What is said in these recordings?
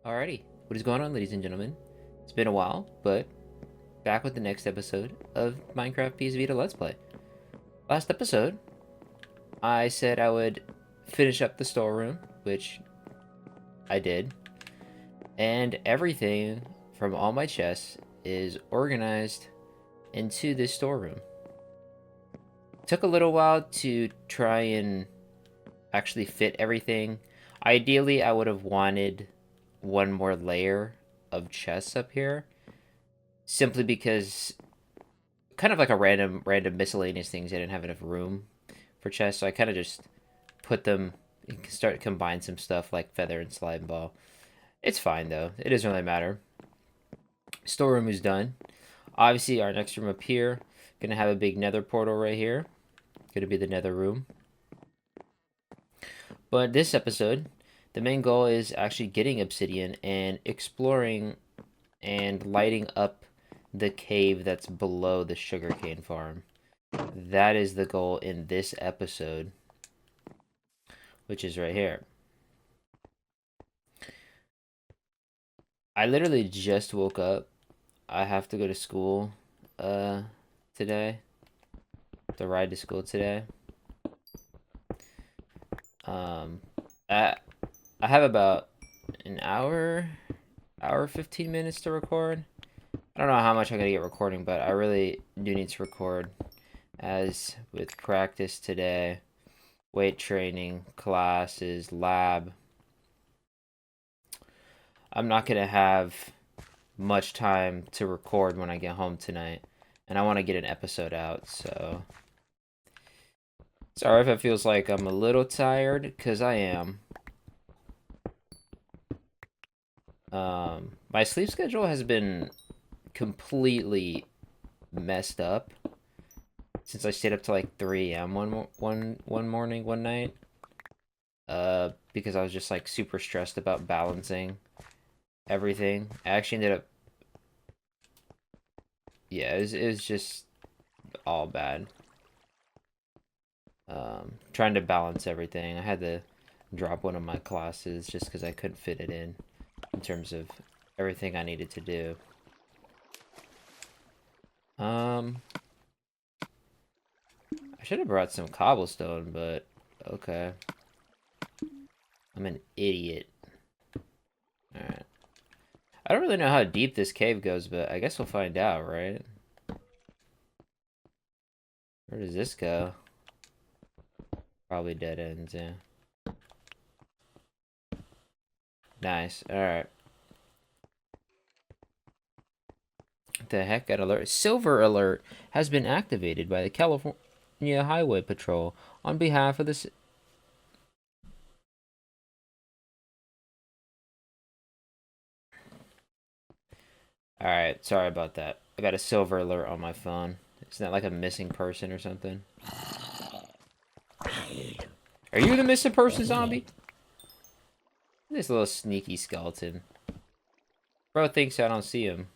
Alrighty, what is going on, ladies and gentlemen? It's been a while, but back with the next episode of Minecraft PS Vita Let's Play. Last episode, I said I would finish up the storeroom, which I did, and everything from all my chests is organized into this storeroom. Took a little while to try and actually fit everything. Ideally, I would have wanted one more layer of chests up here, simply because kind of like a random miscellaneous things. I didn't have enough room for chests, so I kind of just put them and start to combine some stuff like feather and slime ball. It's fine though, it doesn't really matter. Storeroom is done. Obviously our next room up here, gonna have a big nether portal right here, gonna be the nether room. But this episode, the main goal is actually getting obsidian and exploring and lighting up the cave that's below the sugarcane farm. That is the goal in this episode, which is right here. I literally just woke up. I have to go to school today. To ride to school today. I have about an hour 15 minutes to record. I don't know how much I'm gonna get recording, but I really do need to record, as with practice today, weight training, classes, lab. I'm not gonna have much time to record when I get home tonight, and I want to get an episode out, so sorry if it feels like I'm a little tired, because I am. My sleep schedule has been completely messed up since I stayed up to like 3 a.m. one morning, one night. Because I was just like super stressed about balancing everything. I actually ended up, yeah, it was just all bad. Trying to balance everything. I had to drop one of my classes just because I couldn't fit it in terms of everything I needed to do. I should have brought some cobblestone, but okay. I'm an idiot. Alright. I don't really know how deep this cave goes, but I guess we'll find out, right? Where does this go? Probably dead ends, yeah. Nice, alright. The heck, that alert. Silver alert has been activated by the California Highway Patrol on behalf of the... Alright, sorry about that. I got a silver alert on my phone. Isn't that like a missing person or something? Are you the missing person, zombie? This little sneaky skeleton. Bro thinks I don't see him.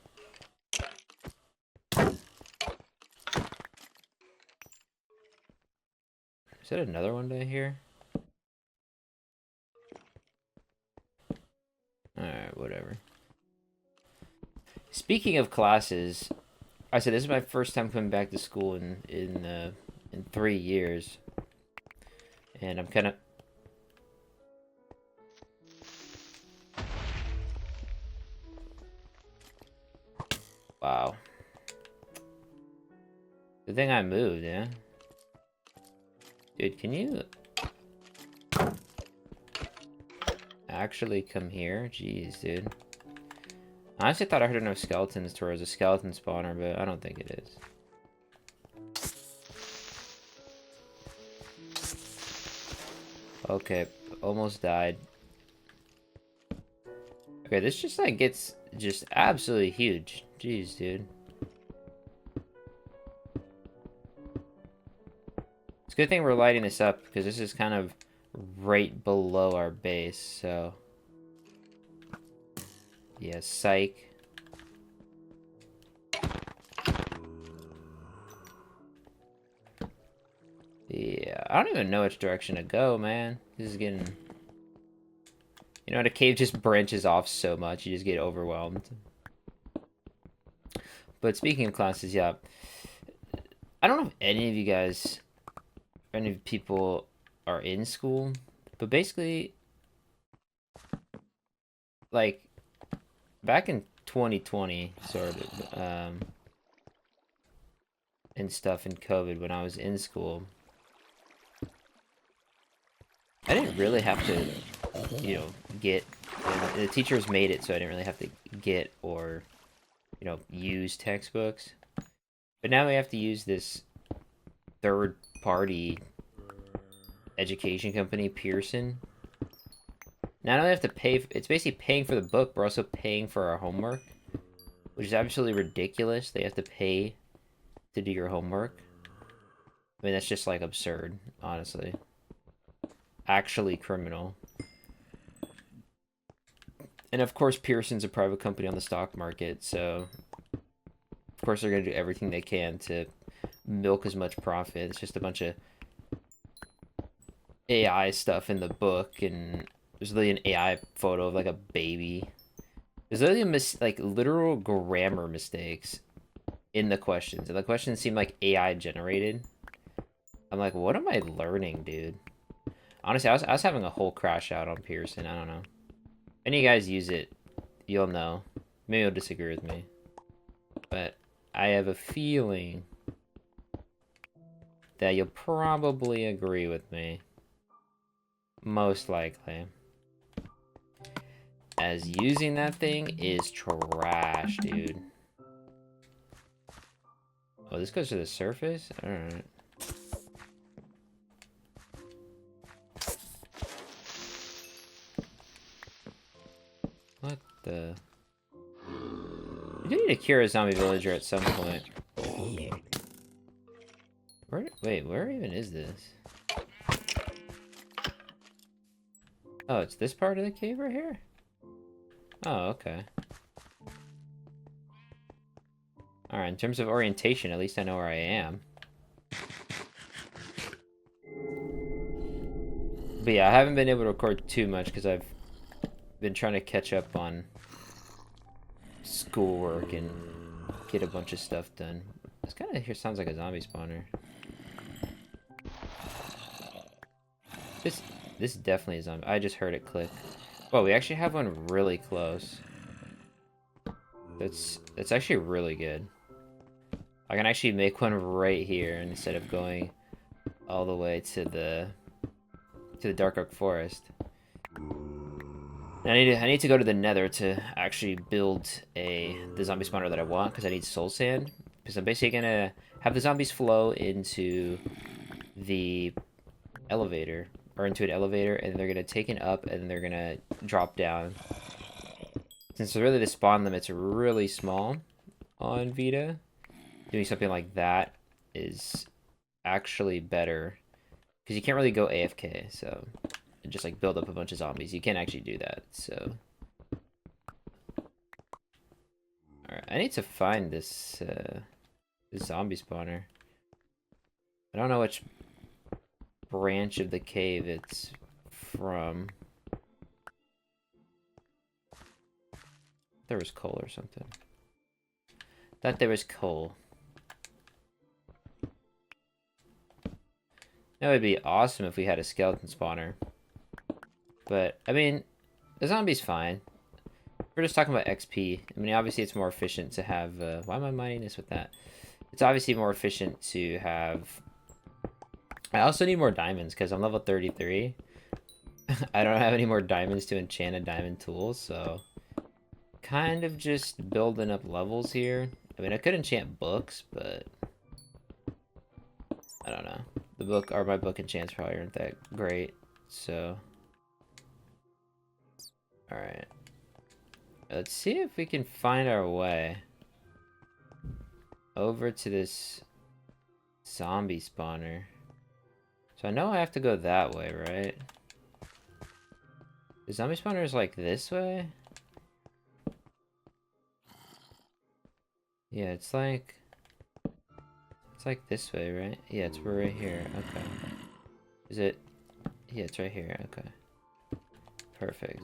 Is that another one down here? Alright, whatever. Speaking of classes, I said this is my first time coming back to school in 3 years. And I'm kind of... Wow. Good thing I moved, yeah? Dude, can you... actually come here? Jeez, dude. I honestly thought I heard enough skeletons to where it was a skeleton spawner, but I don't think it is. Okay, almost died. Okay, this just like gets just absolutely huge. Jeez, dude. It's a good thing we're lighting this up, because this is kind of right below our base, so... yeah, psych. Yeah, I don't even know which direction to go, man. This is getting You know, the cave just branches off so much, you just get overwhelmed. But speaking of classes, yeah. I don't know if any of you guys, any people are in school, but basically, like, back in 2020, sort of, and stuff in COVID when I was in school, I didn't really have to, you know, get, the teachers made it so I didn't really have to get or, you know, use textbooks. But now we have to use this third-party education company, Pearson. Not only have to pay, it's basically paying for the book, but also paying for our homework, which is absolutely ridiculous. They have to pay to do your homework. I mean, that's just like absurd, honestly. Actually criminal. And of course, Pearson's a private company on the stock market, so of course they're going to do everything they can to milk as much profit. It's just a bunch of AI stuff in the book, and there's literally an AI photo of like a baby. There's literally like literal grammar mistakes in the questions, and the questions seem like AI generated. I'm like, what am I learning, dude? Honestly, I was having a whole crash out on Pearson. I don't know. If any of you guys use it, you'll know. Maybe you'll disagree with me, but I have a feeling that you'll probably agree with me. Most likely. As using that thing is trash, dude. Oh, this goes to the surface? Alright. What the... We do need to cure a zombie villager at some point. Wait, where even is this? Oh, it's this part of the cave right here? Oh, okay. Alright, in terms of orientation, at least I know where I am. But yeah, I haven't been able to record too much because I've been trying to catch up on schoolwork and get a bunch of stuff done. This kind of here sounds like a zombie spawner. This definitely is zombie. I just heard it click. Well, we actually have one really close. That's actually really good. I can actually make one right here instead of going all the way to the Dark Oak Forest. And I need to go to the Nether to actually build the zombie spawner that I want, because I need soul sand. Because I'm basically gonna have the zombies flow into the elevator, or into an elevator, and they're gonna take it up and they're gonna drop down. Since really the spawn limit's really small on Vita, doing something like that is actually better, because you can't really go AFK, so just like build up a bunch of zombies. You can't actually do that, so. Alright, I need to find this, this zombie spawner. I don't know which branch of the cave it's from. There was coal or something. Thought there was coal. That would be awesome if we had a skeleton spawner. But, I mean, the zombie's fine. We're just talking about XP. I mean, obviously it's more efficient to have... why am I mining this with that? It's obviously more efficient to have... I also need more diamonds, because I'm level 33. I don't have any more diamonds to enchant a diamond tool, so... Kind of just building up levels here. I mean, I could enchant books, but... I don't know. The book, or my book enchants probably aren't that great, so... Alright. Let's see if we can find our way over to this zombie spawner. So I know I have to go that way, right? The zombie spawner is like this way? Yeah, it's like this way, right? Yeah, it's right here. Okay. Is it? Yeah, it's right here. Okay. Perfect.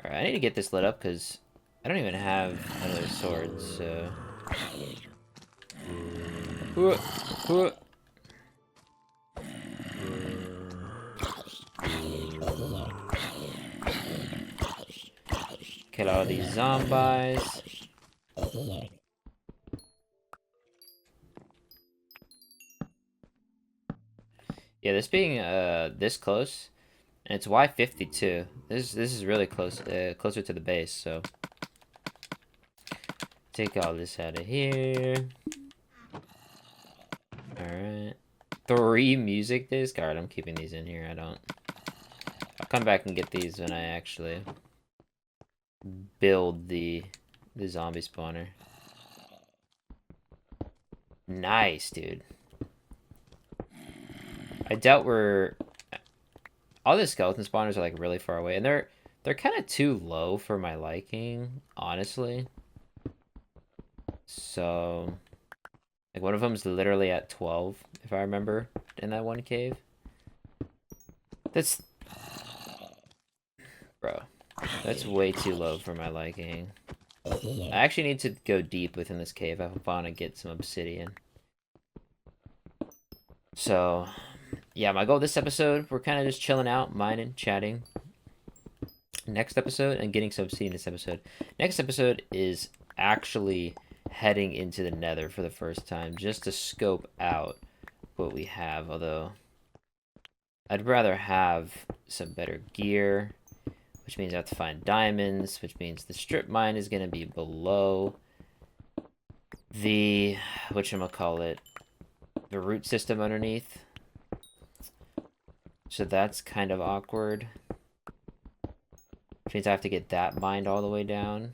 Alright, I need to get this lit up because I don't even have another sword, so... Kill all these zombies. Yeah, this being this close, and it's Y52. This is really close, closer to the base. So take all this out of here. All right, 3 music discs. All right, I'm keeping these in here. I'll come back and get these when I actually build the zombie spawner. Nice, dude. I doubt we're... All the skeleton spawners are like really far away, and they're kind of too low for my liking, honestly. So, like one of them's literally at 12, if I remember, in that one cave. That's... Bro, that's way too low for my liking. I actually need to go deep within this cave if I want to get some obsidian. So, yeah, my goal this episode, we're kind of just chilling out, mining, chatting. Next episode, and getting some obsidian this episode. Next episode is actually heading into the nether for the first time, just to scope out what we have. Although, I'd rather have some better gear, which means I have to find diamonds, which means the strip mine is going to be below the, whatchamacallit, the root system underneath. So that's kind of awkward. Which means I have to get that mined all the way down.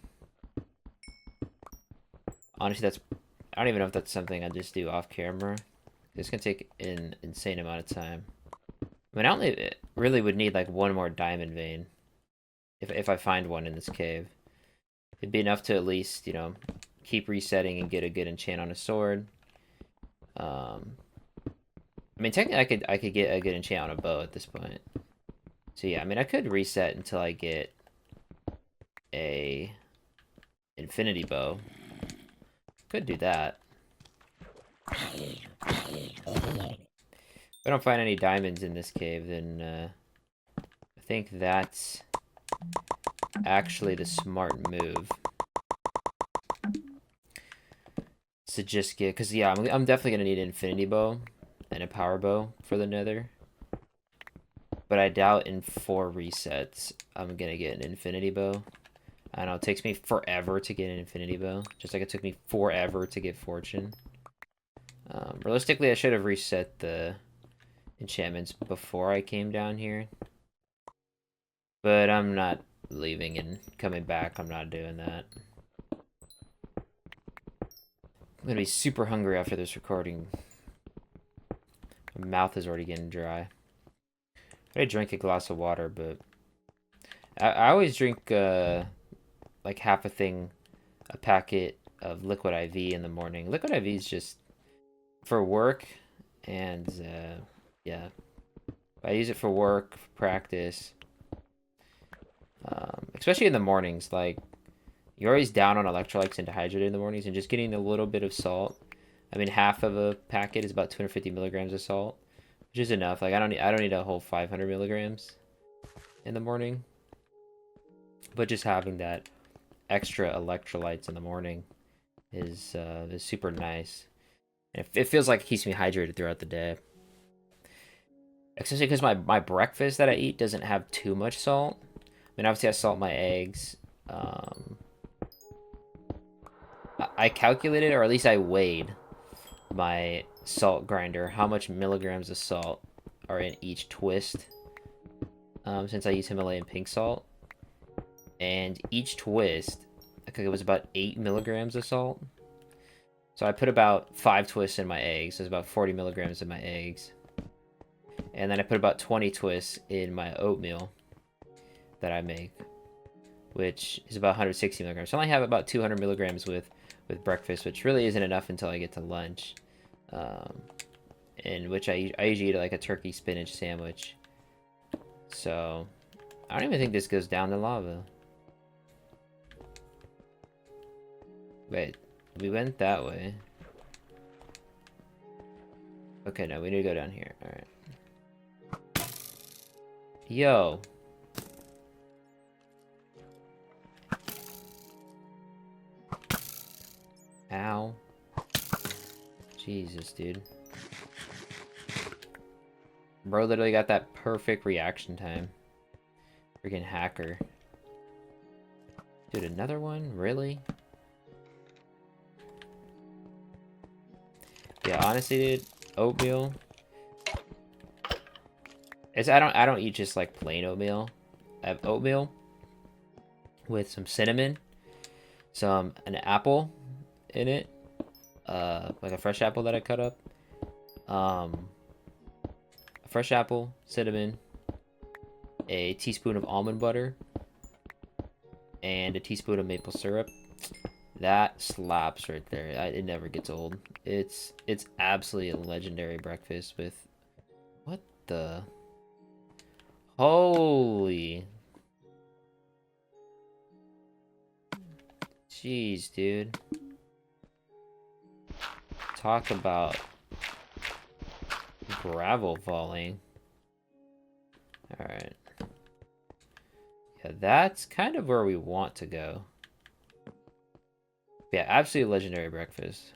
Honestly, that's... I don't even know if that's something I just do off camera. It's gonna take an insane amount of time. I mean, I only really would need like one more diamond vein. If I find one in this cave. It'd be enough to at least, you know, keep resetting and get a good enchant on a sword. I mean, technically, I could get a good enchant on a bow at this point. So yeah, I mean, I could reset until I get a infinity bow. Could do that. If I don't find any diamonds in this cave, then I think that's actually the smart move. To just get, because yeah, I'm definitely gonna need an infinity bow and a power bow for the nether, but I doubt in 4 resets I'm gonna get an infinity bow. I know it takes me forever to get an infinity bow, just like it took me forever to get fortune. Realistically, I should have reset the enchantments before I came down here, but I'm not leaving and coming back. I'm not doing that. I'm gonna be super hungry after this recording. My mouth is already getting dry. I drank a glass of water, but I always drink like half a packet of liquid IV in the morning. Liquid IV is just for work, and yeah, I use it for work, for practice, especially in the mornings. Like, you're always down on electrolytes and dehydrated in the mornings, and just getting a little bit of salt. I mean, half of a packet is about 250 milligrams of salt, which is enough. Like, I don't need a whole 500 milligrams in the morning. But just having that extra electrolytes in the morning is super nice. And it feels like it keeps me hydrated throughout the day. Especially because my breakfast that I eat doesn't have too much salt. I mean, obviously I salt my eggs. I calculated, or at least I weighed my salt grinder, how much milligrams of salt are in each twist, since I use Himalayan pink salt. And each twist, I think it was about 8 milligrams of salt. So I put about 5 twists in my eggs, so it's about 40 milligrams in my eggs. And then I put about 20 twists in my oatmeal that I make, which is about 160 milligrams. So I only have about 200 milligrams with breakfast, which really isn't enough until I get to lunch. in which I usually eat like a turkey spinach sandwich. So I don't even think this goes down the lava. Wait, we went that way. Okay, no, we need to go down here. Alright. Yo. Ow. Jesus, dude. Bro literally got that perfect reaction time. Freaking hacker. Dude, another one? Really? Yeah, honestly, dude, oatmeal. I don't eat just like plain oatmeal. I have oatmeal with some cinnamon, an apple in it, like a fresh apple that I cut up. A fresh apple, cinnamon, a teaspoon of almond butter, and a teaspoon of maple syrup. That slaps right there. It never gets old. It's absolutely a legendary breakfast with... What the... Holy... Jeez, dude. Talk about gravel falling. Alright. Yeah, that's kind of where we want to go. Yeah, absolutely legendary breakfast.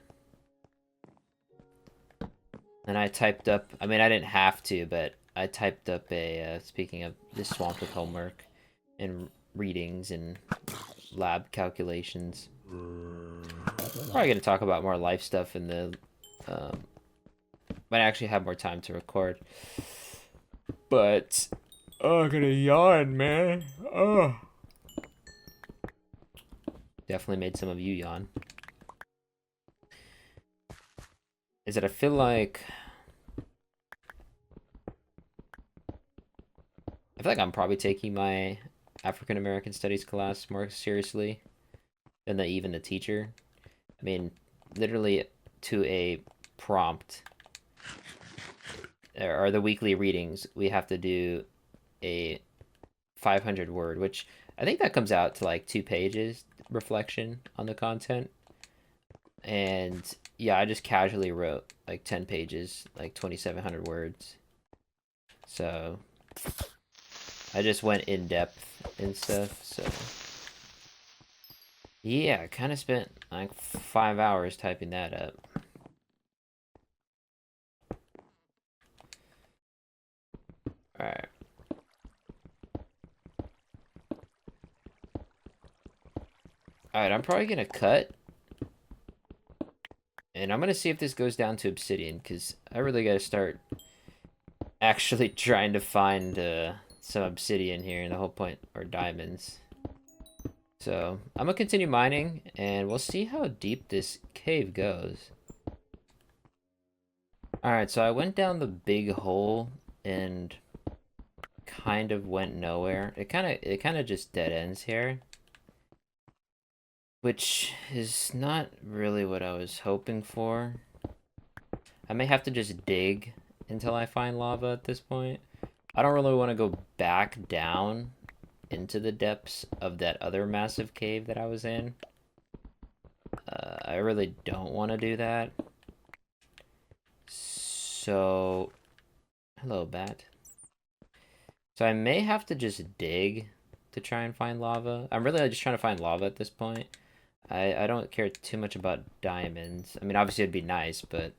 And I typed up, I mean, I didn't have to, but I typed up a, speaking of this swamp with homework and readings and lab calculations. Probably going to talk about more life stuff in the, might actually have more time to record. But, oh, I'm gonna yawn, man. Oh. Definitely made some of you yawn. Is that I feel like I'm probably taking my African American Studies class more seriously than even the teacher. I mean, literally to a prompt or the weekly readings, we have to do a 500 word, which I think that comes out to like 2 pages reflection on the content. And yeah, I just casually wrote like 10 pages, like 2,700 words. So I just went in depth and stuff. So yeah, I kind of spent like 5 hours typing that up. Alright. Alright, I'm probably gonna cut. And I'm gonna see if this goes down to obsidian, because I really gotta start actually trying to find some obsidian here, and the whole point, or diamonds. So I'm gonna continue mining, and we'll see how deep this cave goes. Alright, so I went down the big hole and kind of went nowhere. It kind of just dead ends here, which is not really what I was hoping for. I may have to just dig until I find lava at this point. I don't really want to go back down into the depths of that other massive cave that I was in. I really don't want to do that. So, hello, bat. So I may have to just dig to try and find lava. I'm really just trying to find lava at this point. I don't care too much about diamonds. I mean, obviously it'd be nice, but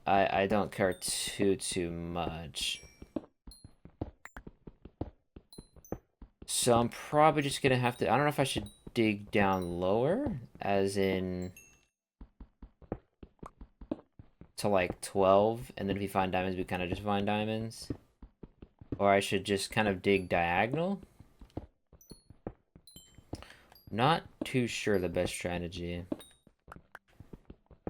I don't care too much. So I'm probably just gonna have to, I don't know if I should dig down lower, as in to like 12, and then if we find diamonds, we kind of just find diamonds. Or I should just kind of dig diagonal. Not too sure the best strategy.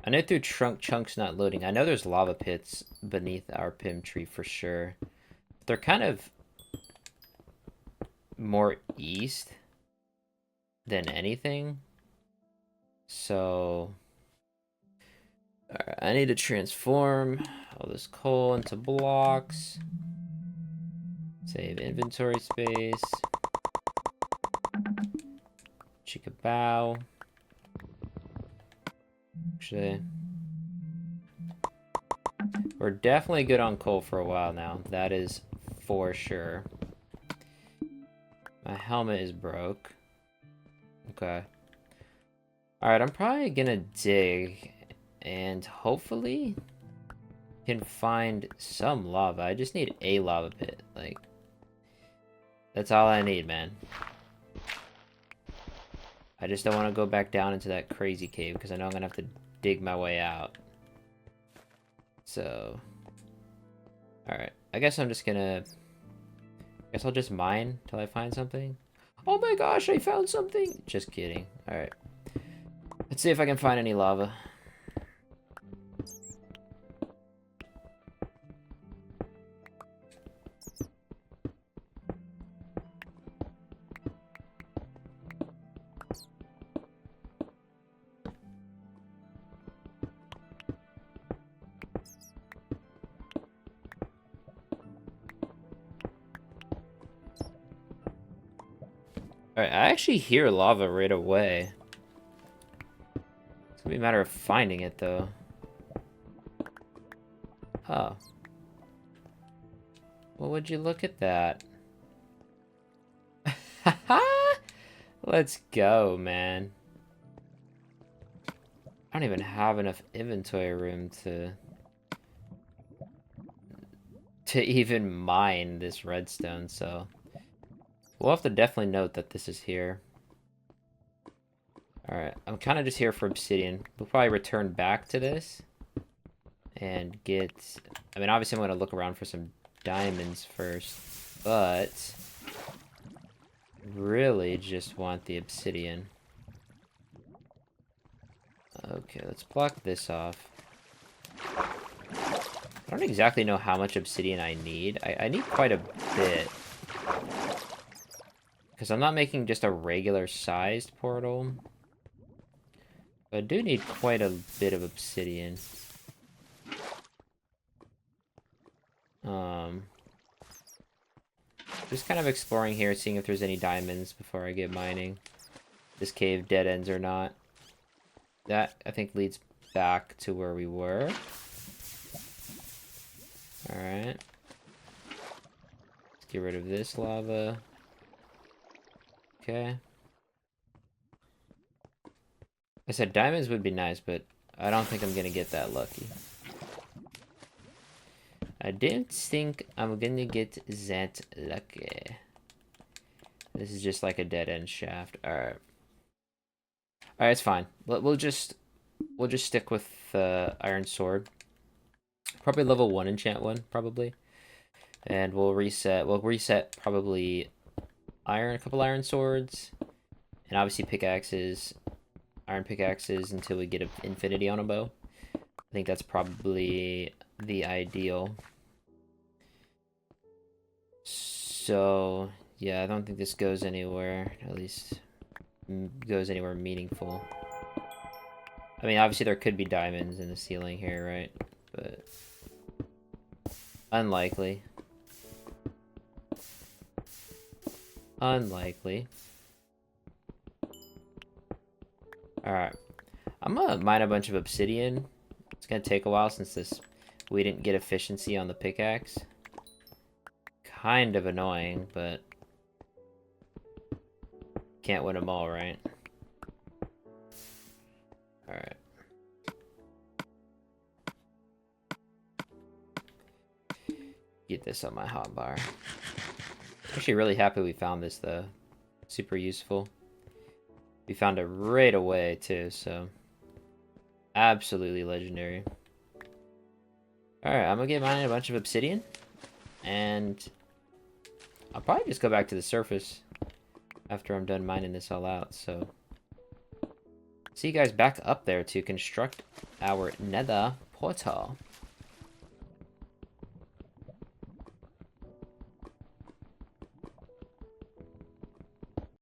I know through chunks not loading. I know there's lava pits beneath our pim tree for sure. They're kind of more east than anything. So Alright, I need to transform all this coal into blocks. Save inventory space. Chickabow. Actually, we're definitely good on coal for a while now. That is for sure. My helmet is broke. Okay. Alright, I'm probably gonna dig and hopefully can find some lava. I just need a lava pit. Like, that's all I need, man. I just don't want to go back down into that crazy cave because I know I'm gonna have to dig my way out. So, alright. I guess I'm just gonna... I guess I'll just mine till I find something. Oh my gosh, I found something! Just kidding. Alright. Let's see if I can find any lava. Alright, I actually hear lava right away. It's gonna be a matter of finding it, though. Oh. Well, would you look at that? Let's go, man. I don't even have enough inventory room to even mine this redstone, so we'll have to definitely note that this is here. Alright, I'm kind of just here for obsidian. We'll probably return back to this and get... I mean, obviously I'm going to look around for some diamonds first, but really just want the obsidian. Okay, let's block this off. I don't exactly know how much obsidian I need. I need quite a bit. Because I'm not making just a regular sized portal. But I do need quite a bit of obsidian. Just kind of exploring here, seeing if there's any diamonds before I get mining. This cave dead ends or not. That, I think, leads back to where we were. Alright. Let's get rid of this lava. Okay. I said diamonds would be nice, but I don't think I'm gonna get that lucky. I don't think I'm gonna get that lucky. This is just like a dead-end shaft. Alright. Alright, it's fine. We'll just stick with iron sword. Probably level 1 enchant one, probably. And we'll reset probably a couple iron swords. And obviously pickaxes. Iron pickaxes until we get infinity on a bow. I think that's probably the ideal. So, yeah, I don't think this goes anywhere, at least goes anywhere meaningful. I mean, obviously there could be diamonds in the ceiling here, right? But unlikely. Unlikely. Alright. I'm gonna mine a bunch of obsidian. It's gonna take a while since we didn't get efficiency on the pickaxe. Kind of annoying, but can't win them all, right? Alright. Get this on my hotbar. Actually really happy we found this, though. Super useful. We found it right away, too, so absolutely legendary. Alright, I'm gonna get mining a bunch of obsidian, and I'll probably just go back to the surface after I'm done mining this all out, so see you guys back up there to construct our nether portal.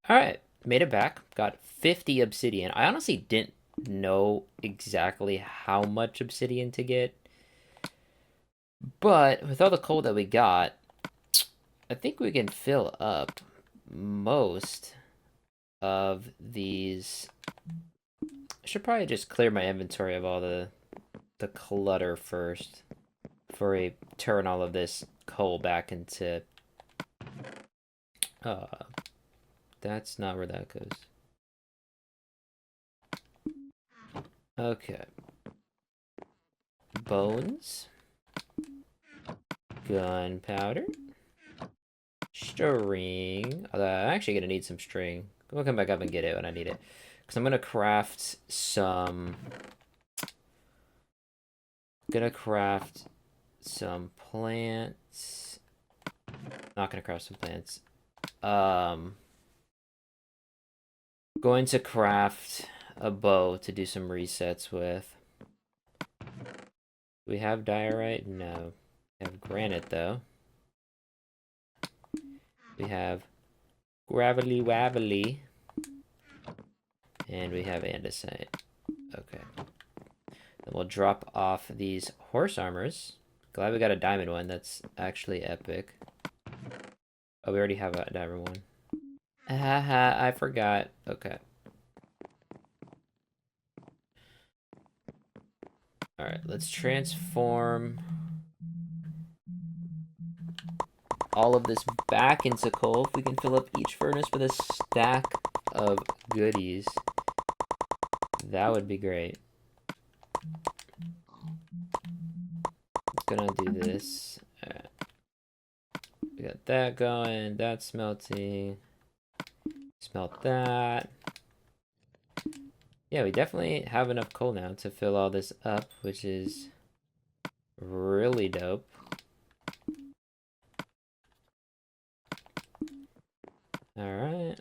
Alright, made it back. Got 50 obsidian. I honestly didn't know exactly how much obsidian to get. But with all the coal that we got, I think we can fill up most of these. I should probably just clear my inventory of all the clutter first before we turn all of this coal back into... that's not where that goes. Okay. Bones. Gunpowder. String. Although I'm actually gonna need some string. I'm gonna come back up and get it when I need it. Because I'm gonna craft some... plants. Not gonna craft some plants. Going to craft a bow to do some resets with. We have diorite? No. We have granite though. We have gravelly wabbly. And we have andesite. Okay. Then we'll drop off these horse armors. Glad we got a diamond one. That's actually epic. Oh, we already have a diamond one. Haha, I forgot. Okay. Alright, let's transform all of this back into coal. If we can fill up each furnace with a stack of goodies, that would be great. Gonna do this. Alright. We got that going, that's smelting. Smelt that. Yeah, we definitely have enough coal now to fill all this up, which is really dope. Alright.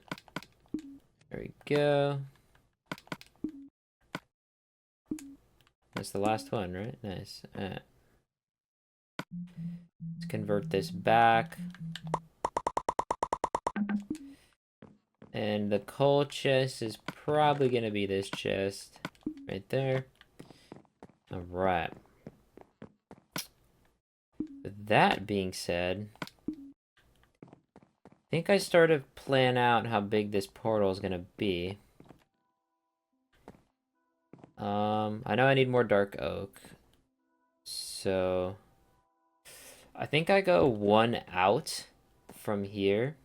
There we go. That's the last one, right? Nice. Alright. Let's convert this back. And the coal chest is probably going to be this chest right there. Alright. With that being said, I think I started to plan out how big this portal is going to be. I know I need more dark oak. So I think I go one out from here.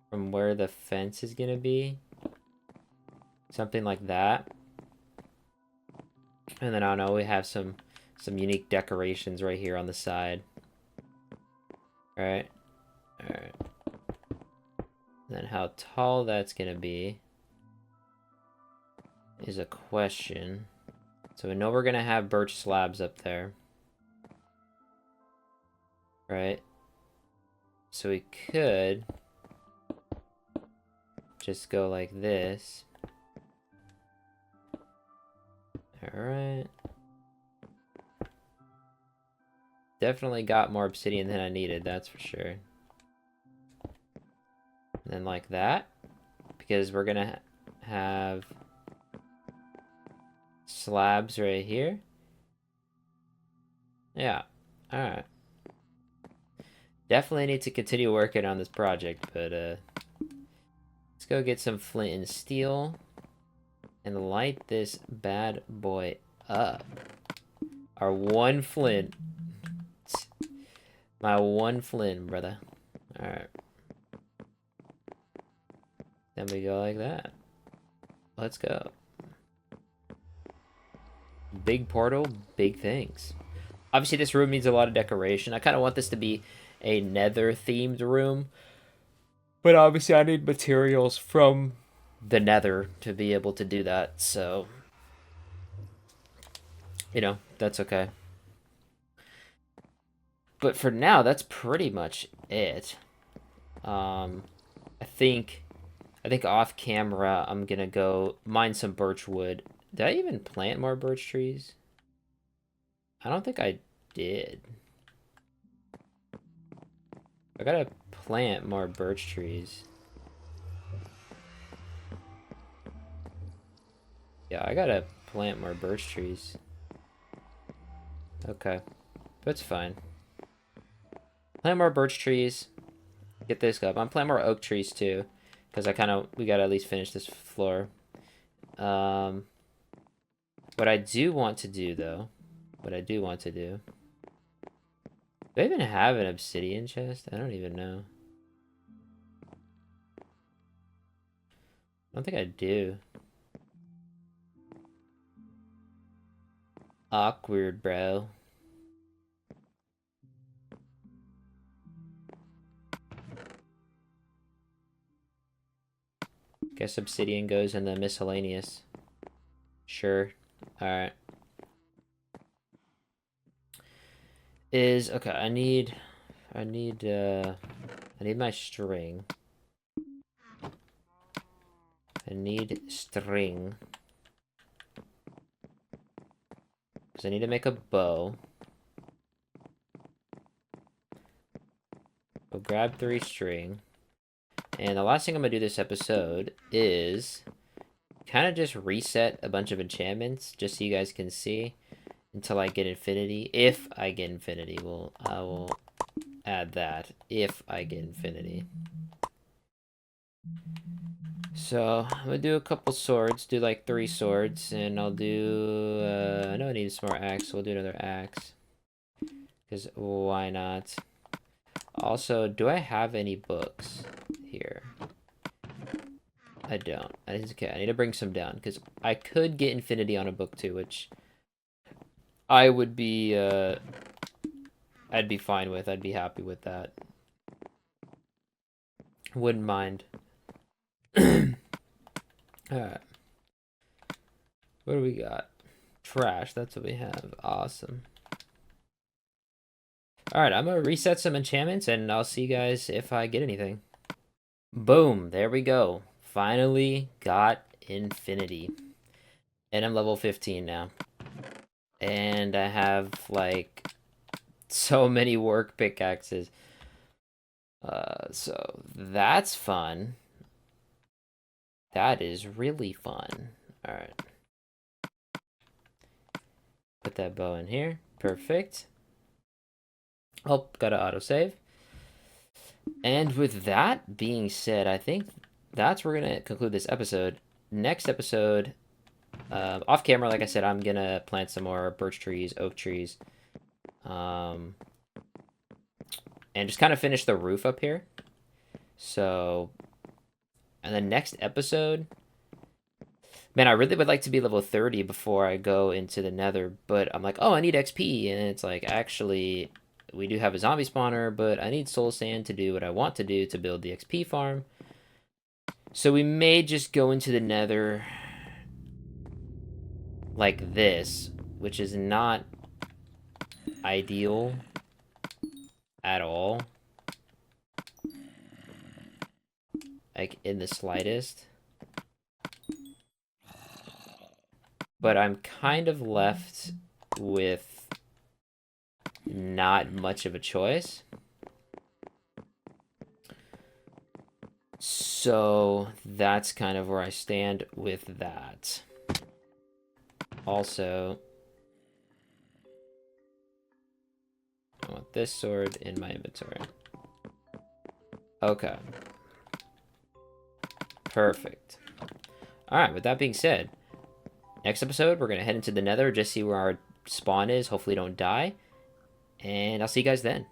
From where the fence is gonna be. Something like that. And then I don't know, we have some unique decorations right here on the side. Alright. Alright. Then how tall that's gonna be is a question. So we know we're gonna have birch slabs up there. Right? So we could just go like this. Alright. Definitely got more obsidian than I needed, that's for sure. And then like that. Because we're gonna have slabs right here. Yeah. Alright. Definitely need to continue working on this project, but let's go get some flint and steel and light this bad boy up. Our one flint. My one flint, brother. Alright. Then we go like that. Let's go. Big portal, big things. Obviously, this room needs a lot of decoration. I kind of want this to be a nether themed room. But obviously, I need materials from the nether to be able to do that. So, you know, that's okay. But for now, that's pretty much it. I think off camera, I'm gonna go mine some birch wood. Did I even plant more birch trees? I don't think I did. I gotta plant more birch trees. Yeah, I gotta plant more birch trees. Okay. That's fine. Plant more birch trees. Get this up. I'm planting more oak trees too. Because we gotta at least finish this floor. What I do want to do though. Do I even have an obsidian chest? I don't even know. I don't think I do. Awkward, bro. Guess obsidian goes in the miscellaneous. Sure. Alright. Okay, I need my string. I need string. Because I need to make a bow. We'll grab 3 string. And the last thing I'm going to do this episode is kind of just reset a bunch of enchantments just so you guys can see until I get infinity. If I get infinity, I will add that if I get infinity. So I'm gonna do a couple swords, do like 3 swords, and I'll do I know I need some more axe, so we'll do another axe. Because why not? Also, do I have any books here? I don't. Okay, I need to bring some down, because I could get infinity on a book too, which I would be I'd be fine with. I'd be happy with that. Wouldn't mind. Alright. What do we got? Trash, that's what we have. Awesome. Alright, I'm gonna reset some enchantments and I'll see you guys if I get anything. Boom, there we go. Finally got infinity. And I'm level 15 now. And I have like so many work pickaxes. So that's fun. That is really fun. Alright. Put that bow in here. Perfect. Oh, gotta autosave. And with that being said, I think that's where we're gonna conclude this episode. Next episode, off camera, like I said, I'm gonna plant some more birch trees, oak trees. And just kind of finish the roof up here. So, and the next episode, man, I really would like to be level 30 before I go into the nether, but I'm like, oh, I need XP, and it's like, actually, we do have a zombie spawner, but I need soul sand to do what I want to do to build the XP farm. So we may just go into the nether like this, which is not ideal at all. Like, in the slightest. But I'm kind of left with not much of a choice. So that's kind of where I stand with that. Also, I want this sword in my inventory. Okay. Perfect. Alright, with that being said, next episode, we're going to head into the nether, just see where our spawn is, hopefully don't die, and I'll see you guys then.